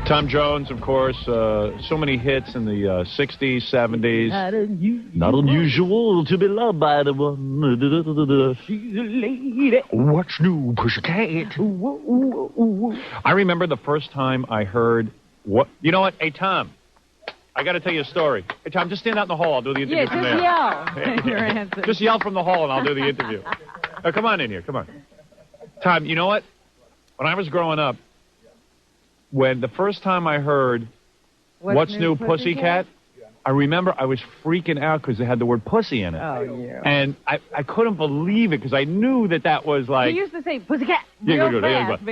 Tom Jones, of course, so many hits in the 60s, 70s. Not unusual to be loved by the one. She's a lady. What's new, pussycat? I remember the first time I heard what... You know what? Hey, Tom, I got to tell you a story. Hey, Tom, just stand out in the hall. I'll do the interview from there. Yell. Your answer. Just yell from the hall and I'll do the interview. Come on in here. Come on. Tom, you know what? When I was growing up, when the first time I heard What's New, Pussycat? I remember I was freaking out because it had the word pussy in it. Oh, yeah. And I couldn't believe it because I knew that was like... He used to say pussycat Yeah, real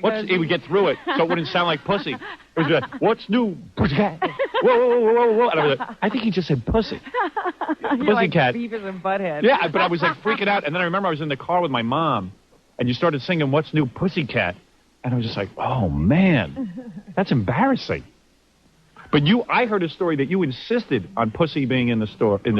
fast he would get through it so it wouldn't sound like pussy. It was like, what's new, pussycat? Whoa, whoa, whoa, whoa, whoa. And I was like, I think he just said pussy. You're like Pussycat. Beavis and Butthead. Yeah, but I was like freaking out. And then I remember I was in the car with my mom and you started singing What's New, Pussycat? And I was just like, oh, man, that's embarrassing. But I heard a story that you insisted on pussy being in the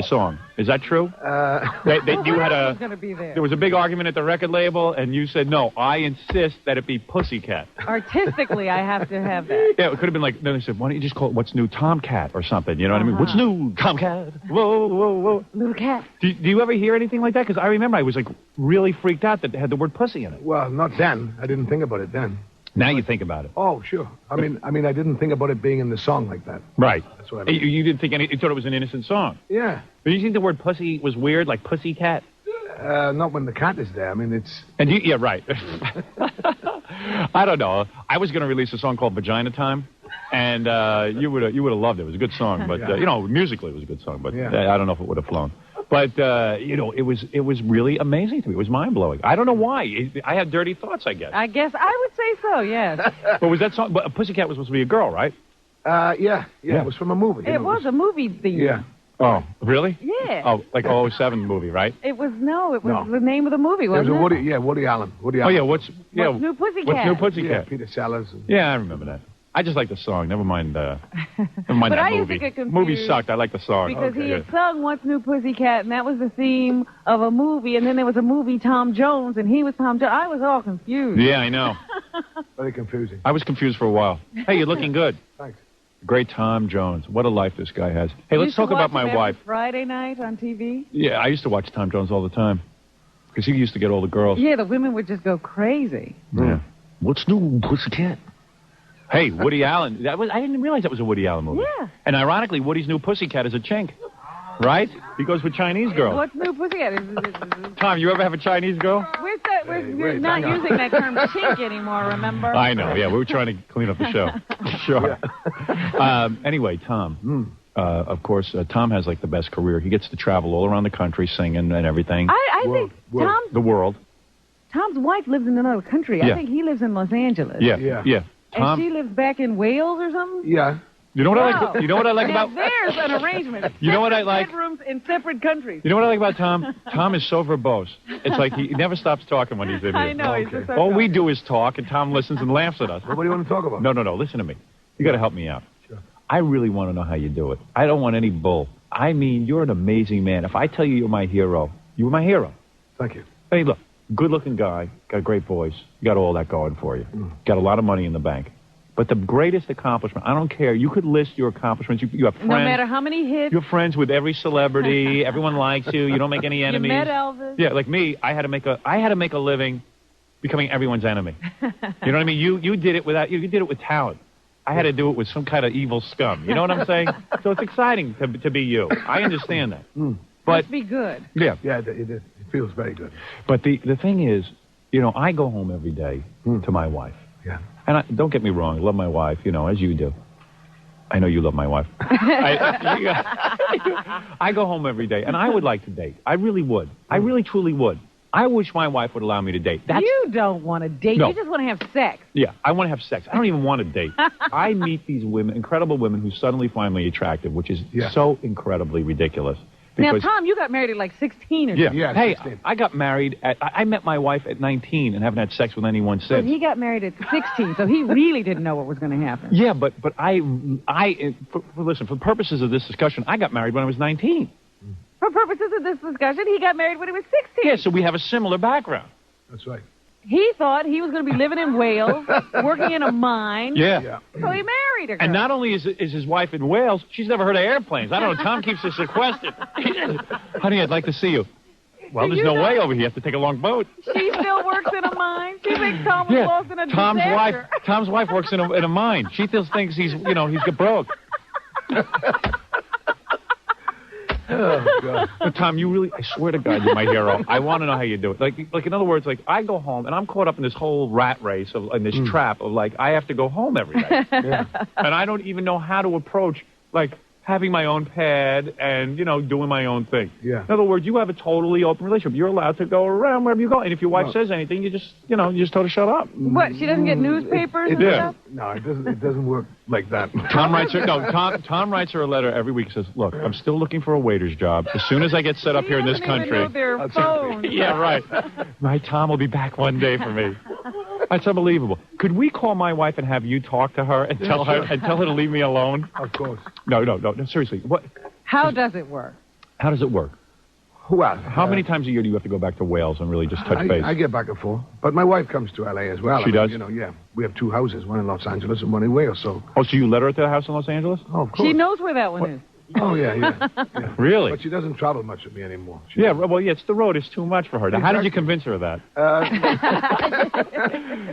song. Is that true? That you had gonna be there. There was a big argument at the record label, and you said, no, I insist that it be Pussycat. Artistically, I have to have that. Yeah, it could have been like, then they said, why don't you just call it What's New, Tomcat or something? You know what I mean? What's new, Tomcat? Whoa, whoa, whoa. Little cat. Do you ever hear anything like that? Because I remember I was like really freaked out that it had the word pussy in it. Well, not then. I didn't think about it then. Now you think about it. Oh, sure. I mean, I didn't think about it being in the song like that. Right. That's what I mean. You didn't think you thought it was an innocent song. Yeah. But you think the word pussy was weird, like pussycat? Not when the cat is there. I mean, it's... And yeah, right. I don't know. I was going to release a song called Vagina Time, and you would have loved it. It was a good song, but musically it was a good song, but I don't know if it would have flown. But it was really amazing to me. It was mind blowing. I don't know why. I had dirty thoughts, I guess. I guess I would say so. Yes. But was that song? But Pussycat was supposed to be a girl, right? Yeah. It was from a movie. It was a movie theme. Yeah. Oh, really? Yeah. Oh, like 07 movie, right? It was the name of the movie, wasn't it? Woody Allen. Oh yeah, What's New Pussycat? What's New Pussycat? Yeah, Peter Sellers. Yeah, I remember that. I just like the song. Never mind But that I movie. used to get confused Movie sucked. I like the song. Because he had sung What's New Pussycat, and that was the theme of a movie, and then there was a movie, Tom Jones, and he was Tom Jones. I was all confused. Yeah, I know. Very confusing. I was confused for a while. Hey, you're looking good. Thanks. Great Tom Jones. What a life this guy has. Hey, let's talk about my wife. Friday night on TV? Yeah, I used to watch Tom Jones all the time. Because he used to get all the girls. Yeah, the women would just go crazy. Yeah. What's new, pussycat? Hey, Woody Allen. I didn't realize that was a Woody Allen movie. Yeah. And ironically, Woody's new pussycat is a chink. Right? He goes with Chinese girls. What's New Pussycat? Tom, you ever have a Chinese girl? We're not using that term chink anymore, remember? I know, yeah. We were trying to clean up the show. Sure. Anyway, Tom. Of course, Tom has like the best career. He gets to travel all around the country singing and everything. I think the world. Tom's wife lives in another country. Yeah. I think he lives in Los Angeles. Yeah. Tom, and she lives back in Wales or something? Yeah. You know what I like? You know what I like about? There's an arrangement. You know what I like? Bedrooms in separate countries. You know what I like about Tom? Tom is so verbose. It's like he never stops talking when he's in here. I know. He's just all we do is talk, and Tom listens and laughs at us. Well, what do you want to talk about? No. Listen to me. You got to help me out. Sure. I really want to know how you do it. I don't want any bull. I mean, you're an amazing man. If I tell you you're my hero, you're my hero. Thank you. Hey, look, good-looking guy, got a great voice, you got all that going for you. Got a lot of money in the bank. But the greatest accomplishment, I don't care. You could list your accomplishments. You have friends. No matter how many hits. You're friends with every celebrity. Everyone likes you. You don't make any enemies. You met Elvis. Yeah, like me, I had to make a living becoming everyone's enemy. You know what I mean? You did it you did it with talent. I had to do it with some kind of evil scum. You know what I'm saying? So it's exciting to be you. I understand that. But must be good. Yeah. Yeah, it feels very good. But the thing is, I go home every day to my wife. Yeah. And don't get me wrong, I love my wife, as you do. I know you love my wife. I go home every day, and I would like to date. I really would. I really, truly would. I wish my wife would allow me to date. You don't want to date. No. You just want to have sex. Yeah, I want to have sex. I don't even want to date. I meet these women, incredible women, who suddenly find me attractive, which is so incredibly ridiculous. Now, Tom, you got married at like 16 or something. Yeah, hey, 16. I got married I met my wife at 19 and haven't had sex with anyone since. But he got married at 16, so he really didn't know what was going to happen. Yeah, but listen, for purposes of this discussion, I got married when I was 19. For purposes of this discussion, he got married when he was 16. Yeah, so we have a similar background. That's right. He thought he was going to be living in Wales, working in a mine. Yeah. So he married her. And not only is his wife in Wales, she's never heard of airplanes. I don't know. Tom keeps her sequestered. Honey, I'd like to see you. Well, there's no way over here. You have to take a long boat. She still works in a mine. She thinks Tom was lost in a disaster. Tom's wife works in a mine. She still thinks he's get broke. Oh, God. But Tom, I swear to God, you're my hero. I want to know how you do it. Like in other words, like I go home and I'm caught up in this whole rat race in this trap of like I have to go home every day, and I don't even know how to approach like having my own pad and doing my own thing. Yeah. In other words, you have a totally open relationship. You're allowed to go around wherever you go, and if your wife says anything, you just tell her to shut up. What? She doesn't get newspapers and stuff? No, it doesn't work like that. Tom writes her a letter every week. Says, "Look, I'm still looking for a waiter's job. As soon as I get set up here in this country." Even know their phones. Yeah, right. My Tom will be back one day for me. That's unbelievable. Could we call my wife and have you talk to her and tell her to leave me alone? Of course. No, seriously. What? How does it work? How does it work? Well, how many times a year do you have to go back to Wales and really just touch base? I get back and forth, but my wife comes to L.A. as well. She does? We have 2 houses, one in Los Angeles and one in Wales, so... Oh, so you let her at the house in Los Angeles? Oh, of course. She knows where that one is. Oh, yeah. Really? But she doesn't travel much with me anymore. It's the road is too much for her. Now, how did you convince her of that?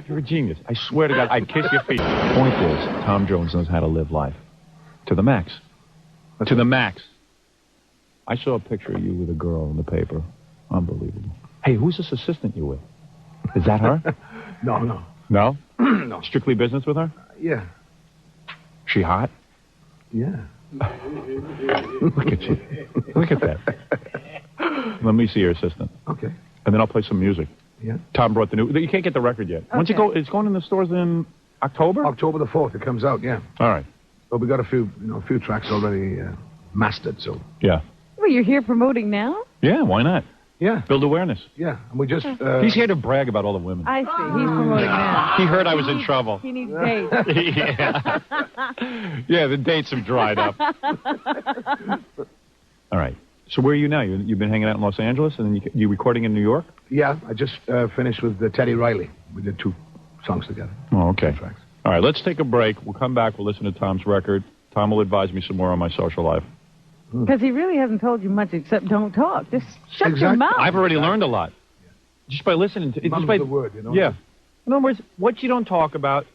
You're a genius. I swear to God, I'd kiss your feet. The point is, Tom Jones knows how to live life. To the max. To the max. I saw a picture of you with a girl in the paper. Unbelievable. Hey, who's this assistant you with? Is that her? No. No? No. Strictly business with her? Yeah. She hot? Yeah. Look at you. Look at that. Let me see your assistant. Okay. And then I'll play some music. Yeah. Tom brought the new... You can't get the record yet. Okay. Once you go... It's going in the stores in October? October the 4th, it comes out, yeah. All right. But we got a few tracks already mastered, so... Yeah. Well, you're here promoting now? Yeah, why not? Yeah. Build awareness. Yeah, and we just... He's here to brag about all the women. I see. He's promoting now. He heard I was in trouble. He needs dates. Yeah. Yeah, the dates have dried up. All right. So where are you now? You've been hanging out in Los Angeles, and then you recording in New York? Yeah, I just finished with Teddy Riley. We did 2 songs together. Oh, okay. 2 tracks. All right, let's take a break. We'll come back. We'll listen to Tom's record. Tom will advise me some more on my social life. Because he really hasn't told you much except don't talk. Just shut your mouth. I've already learned a lot. Just by listening to it. Mum's the word, Yeah. In other words, what you don't talk about.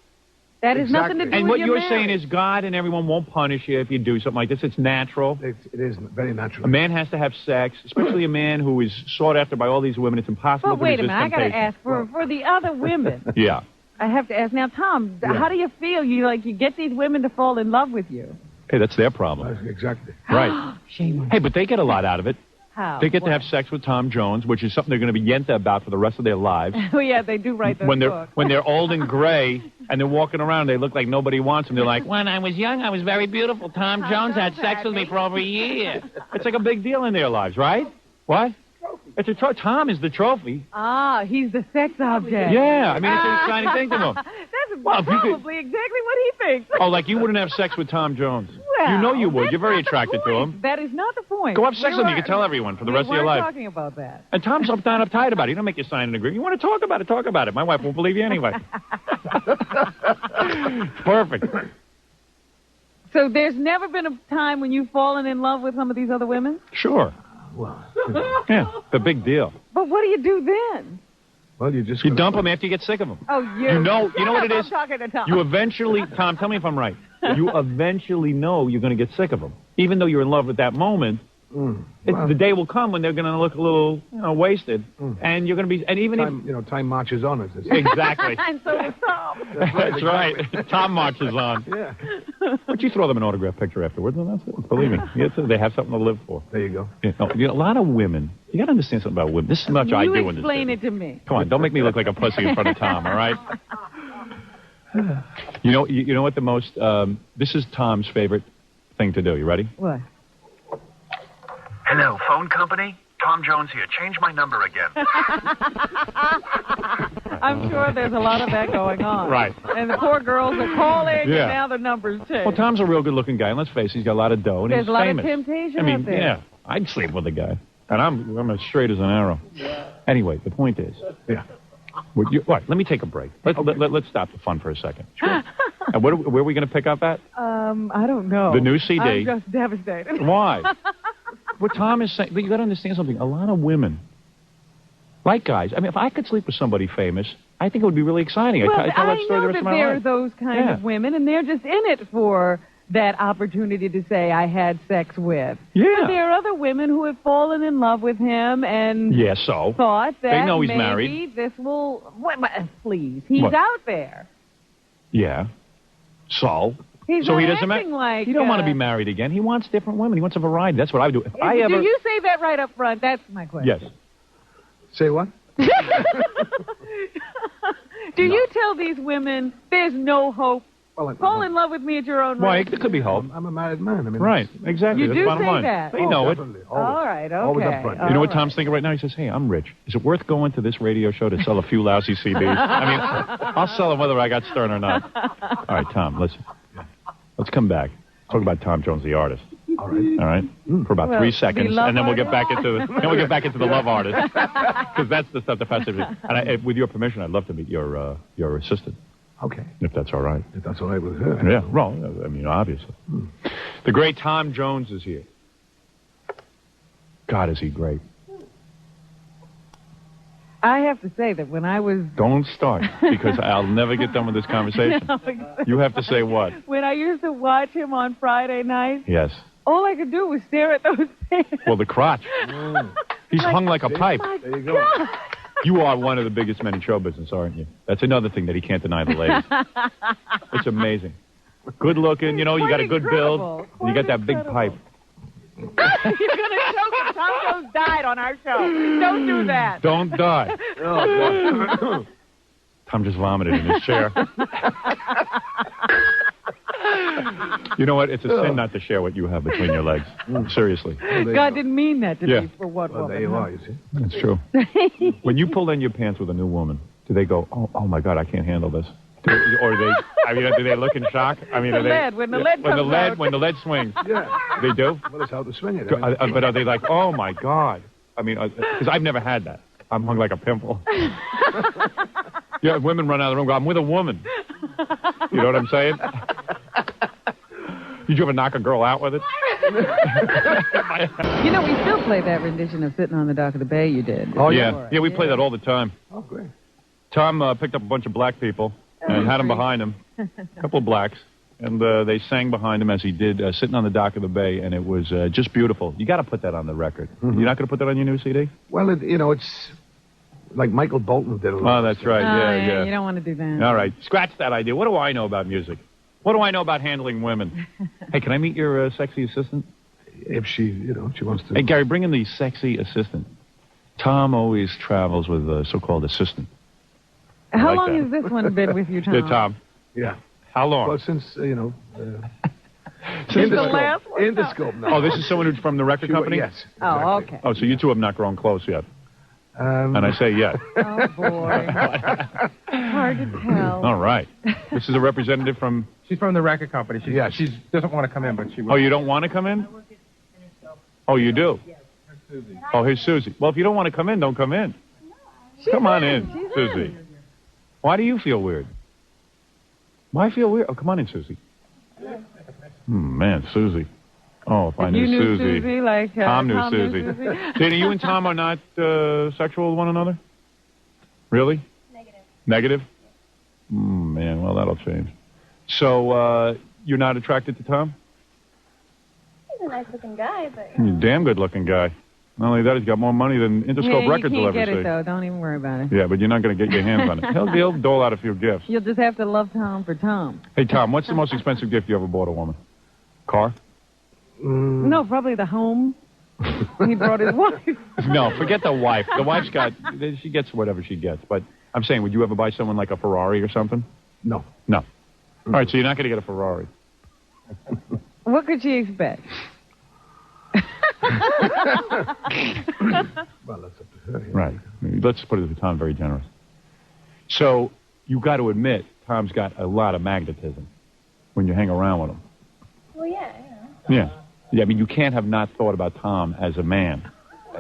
That has nothing to do and with what your you're marriage. saying is God and everyone won't punish you if you do something like this. It's natural. It is very natural. A man has to have sex, especially a man who is sought after by all these women. It's impossible But wait to a resist minute. I got to temptation. ask, for the other women, Yeah. I have to ask. Now, Tom, how do you feel? You get these women to fall in love with you. Hey, that's their problem. Exactly. Right. Shame on Hey, but they get a lot out of it. How? They get to have sex with Tom Jones, which is something they're going to be yenta about for the rest of their lives. Oh, yeah, they do write those books. When they're old and gray and they're walking around, they look like nobody wants them. They're like, when I was young, I was very beautiful. Tom Jones had sex with me for over a year. It's like a big deal in their lives, right? What? It's a Tom is the trophy. Ah, he's the sex object. Yeah, I mean, it's an exciting thing to him. That's Well, if you could- probably exactly what he thinks. Oh, like you wouldn't have sex with Tom Jones. Well, you know you would. that's You're very not the attracted to point. him. That is not the point. Go have sex with him. You We can tell everyone for the we rest of your weren't life. talking about that. And Tom's uptight about it. You don't make you sign an agreement. You want to talk about it, talk about it. My wife won't believe you anyway. Perfect. So there's never been a time when you've fallen in love with some of these other women? Sure. Well, Yeah, the big deal. But what do you do then? well, you just... You dump them after you get sick of them. Oh, You know what it is? I'm talking to Tom. You eventually, Tom, tell me if I'm right. You eventually know you're going to get sick of them. Even though you're in love at that moment, the day will come when they're going to look a little, wasted. And you're going to be, and even Time, time marches on, as they say. Exactly. And so is Tom. That's right. Tom marches on. Yeah. But you throw them an autograph picture afterwards, and that's it. Believe me. They have something to live for. There you go. A lot of women, you got to understand something about women. This is much I do in this explain business. it to me. Come on, don't make me look like a pussy in front of Tom, all right? You know what the most, this is Tom's favorite thing to do. You ready? What? Hello, phone company? Tom Jones here. Change my number again. I'm sure there's a lot of that going on. Right. And the poor girls are calling, Yeah. and now the number's changed. Well, Tom's a real good-looking guy, and let's face it, he's got a lot of dough, and There's he's a lot famous. of temptation I mean, out there. yeah, I'd sleep with a guy, and I'm as straight as an arrow. Anyway, the point is, Let me take a break. Let's stop the fun for a second. Sure. And where are we going to pick up at? I don't know. The new CD. I'm just devastated. Why? What Tom is saying, but you got to understand something. A lot of women, like guys, I mean, if I could sleep with somebody famous, I think it would be really exciting. Well, I tell that story the rest of my life. there are those kind of women, and they're just in it for that opportunity to say, I had sex with. Yeah. But there are other women who have fallen in love with him and thought that they know he's maybe married. This will... Please, he's out there. Yeah. So he doesn't like... He don't want to be married again. He wants different women. He wants a variety. That's what I would do. Do you say that right up front? That's my question. Yes. Say what? Do you tell these women there's no hope? Well, fall in love with me at your own Why? risk? There could be hope. I'm a married man. I mean, right, exactly. You That's do the bottom say line. that. They know it. Definitely. All right, okay. Always up front. You know what Tom's thinking right now? He says, hey, I'm rich. Is it worth going to this radio show to sell a few lousy CDs? I mean, I'll sell them whether I got Stern or not. All right, Tom, let's come back. Talk about Tom Jones, the artist. All right. For about 3 seconds, and then we'll get back into the love artist, because that's the stuff that fascinates me. And with your permission, I'd love to meet your assistant. Okay. If that's all right. If that's all right with her. Yeah. Well, I mean, obviously. The great Tom Jones is here. God, is he great? I have to say that when I was... Don't start, because I'll never get done with this conversation. You have to say what? When I used to watch him on Friday nights, yes, all I could do was stare at those pants. Well, the crotch. He's hung like a pipe. There you go. You are one of the biggest men in show business, aren't you? That's another thing that he can't deny the ladies. It's amazing. Good looking, you know, you got a good build. You got that big pipe. You're going to choke him. Tom Jones died on our show. Don't do that. Don't die. Tom just vomited in his chair. You know what? It's a sin not to share what you have between your legs. Seriously. God didn't mean that to be for what woman. There you are, you see. That's true. When you pull down your pants with a new woman, do they go, oh my God, I can't handle this? Or do they look in shock? I mean, when the lead swings, they do. Well, that's how to swing it. But are they like, oh my God? I mean, because I've never had that. I'm hung like a pimple. Yeah, women run out of the room. Go, I'm with a woman. You know what I'm saying? Did you ever knock a girl out with it? You know, we still play that rendition of Sitting on the Dock of the Bay you did. Oh, yeah. Yeah, we play that all the time. Oh, great. Tom picked up a bunch of black people and had them behind him, a couple of blacks, and they sang behind him as he did Sitting on the Dock of the Bay, and it was just beautiful. You got to put that on the record. You're not going to put that on your new CD? Well, it's like Michael Bolton did a lot. Oh, that's right. Yeah. You don't want to do that. All right. Scratch that idea. What do I know about music? What do I know about handling women? Hey, can I meet your sexy assistant? If she wants to. Hey, Gary, bring in the sexy assistant. Tom always travels with a so-called assistant. How long has this one been with you, Tom? Yeah, Tom. Yeah. How long? Well, since, Since the last one? Interscope. No. Oh, this is someone who's from the record company? Yes. Exactly. Oh, okay. Oh, so you two have not grown close yet. And I say yet. Oh, boy. Hard to tell. All right. This is a representative from... She's from the record company. She doesn't want to come in, but she will. Oh, you don't want to come in? Oh, you do? Oh, here's Susie. Well, if you don't want to come in, don't come in. Come on in, Susie. Why do you feel weird? Why feel weird? Oh, come on in, Susie. Man, Susie. Oh, if I knew Susie like Tom knew Susie. Dana, you and Tom are not sexual with one another? Really? Negative? Man, well, that'll change. So, you're not attracted to Tom? He's a nice-looking guy, but... He's a damn good-looking guy. Not only that, he's got more money than Interscope Records will ever see. You can't get it, though. Don't even worry about it. Yeah, but you're not going to get your hands on it. He'll dole out a few gifts. You'll just have to love Tom for Tom. Hey, Tom, what's the most expensive gift you ever bought a woman? Car? No, probably the home. He brought his wife. No, forget the wife. The wife's got... She gets whatever she gets. But I'm saying, would you ever buy someone like a Ferrari or something? No. No. All right, so you're not going to get a Ferrari. What could she expect? Well, that's up to her. Yeah. Right. Let's put it to Tom, very generous. So you got to admit, Tom's got a lot of magnetism when you hang around with him. Well, yeah. Yeah. I mean, you can't have not thought about Tom as a man.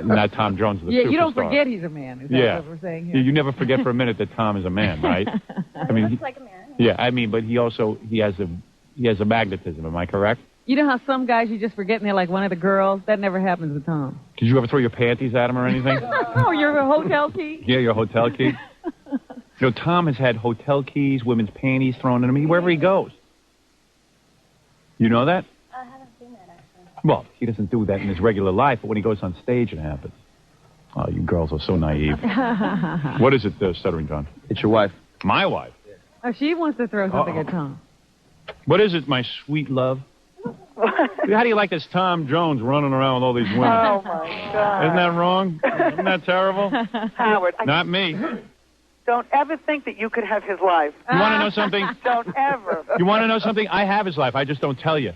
Not Tom Jones, the superstar. Yeah, you don't forget he's a man. Is that what we're saying here? You never forget for a minute that Tom is a man, right? I mean, looks like a man. Yeah, I mean, but he has a magnetism. Am I correct? You know how some guys you just forget and they're like one of the girls? That never happens with Tom. Did you ever throw your panties at him or anything? Oh, your hotel key? Yeah, your hotel key. Tom has had hotel keys, women's panties thrown at him wherever he goes. You know that? I haven't seen that, actually. Well, he doesn't do that in his regular life, but when he goes on stage, it happens. Oh, you girls are so naive. What is it, Stuttering John? It's your wife. My wife? Oh, she wants to throw something at Tom. What is it, my sweet love? How do you like this Tom Jones running around with all these women? Oh, my God. Isn't that wrong? Isn't that terrible? Howard. Not me. Don't ever think that you could have his life. You want to know something? Don't ever. You want to know something? I have his life. I just don't tell you.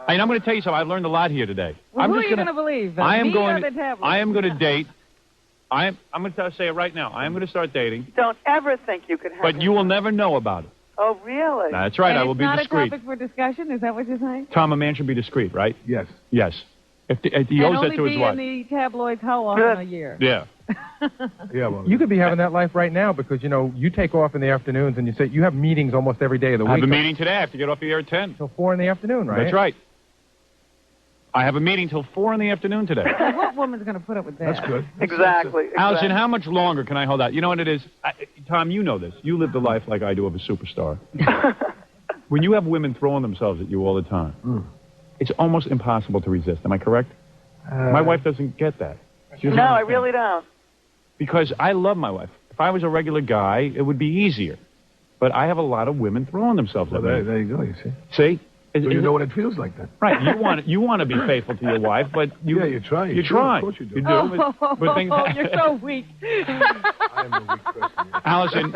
And I'm going to tell you something. I've learned a lot here today. Well, who are you going to believe? I am me going. Or the tablet? I am going to date. I'm going to say it right now. I am going to start dating. Don't ever think you could have But his you will life. never know about it. Oh, really? That's right. And I will be it's discreet. not a topic for discussion? Is that what you're saying? Tom, a man should be discreet, right? Yes. Yes. If he And owes only that to his be wife. in the tabloids how often a year? Yeah. Yeah, well, You could be having that life right now because, you take off in the afternoons and you say you have meetings almost every day of the I week. have a meeting today. I have to get off the air at 10. Till 4 in the afternoon, right? That's right. I have a meeting till 4 in the afternoon today. What woman's going to put up with that? that's good. Exactly. Allison, how much longer can I hold out? You know what it is? Tom, you know this. You live the life like I do of a superstar. When you have women throwing themselves at you all the time, it's almost impossible to resist. Am I correct? My wife doesn't get that. She doesn't No, I understand. really don't. Because I love my wife. If I was a regular guy, it would be easier. But I have a lot of women throwing themselves Well, at me. there you go, you see. See? So you know what it feels like then. Right. You want to be faithful to your wife, but you try. You do, try. Of course you do. You do. Oh, but things, you're so weak. I'm a weak person. Allison,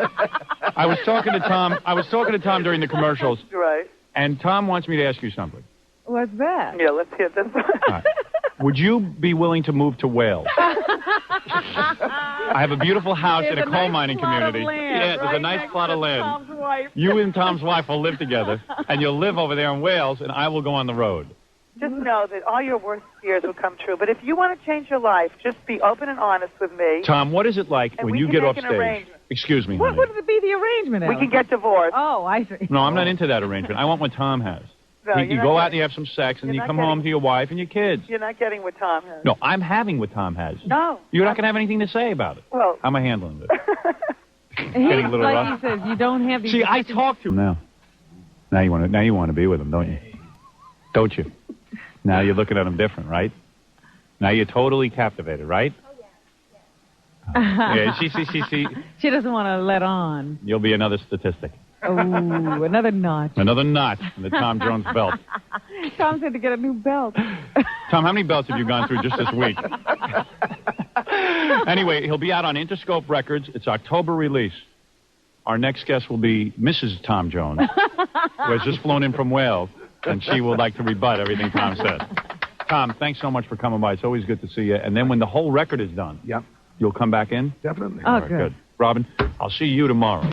I was talking to Tom during the commercials, Right. and Tom wants me to ask you something. What's that? Yeah, let's hear this. All right. Would you be willing to move to Wales? I have a beautiful house in a coal mining community. Yeah, there's a nice plot of land. Tom's wife. You and Tom's wife will live together, and you'll live over there in Wales, and I will go on the road. Just know that all your worst fears will come true. But if you want to change your life, just be open and honest with me. Tom, what is it like And when we you can get make off an stage? arrangement. Excuse me, What honey. would be the arrangement, We Alan? can get divorced. Oh, I see. No, I'm not into that arrangement. I want what Tom has. No, you you're go not out and you have some sex, and you're you not come getting- home to your wife and your kids. You're not getting what Tom has. No, I'm having what Tom has. No. You're not going to have anything to say about it. Well, How am I handling this? He's Getting a little like rough. he says, you don't have these... See, I talk to him now. Now you want to be with him, don't you? Don't you? Now you're looking at him different, right? Now you're totally captivated, right? Oh, yeah. Yeah. See. She doesn't want to let on. You'll be another statistic. Oh, another notch. Another knot in the Tom Jones belt. Tom said to get a new belt. Tom, how many belts have you gone through just this week? Anyway, he'll be out on Interscope Records. It's October release. Our next guest will be Mrs. Tom Jones, who has just flown in from Wales, and she would like to rebut everything Tom said. Tom, thanks so much for coming by. It's always good to see you. And then when the whole record is done, Yep, you'll come back in? definitely. Oh, All right, good. Robin, I'll see you tomorrow.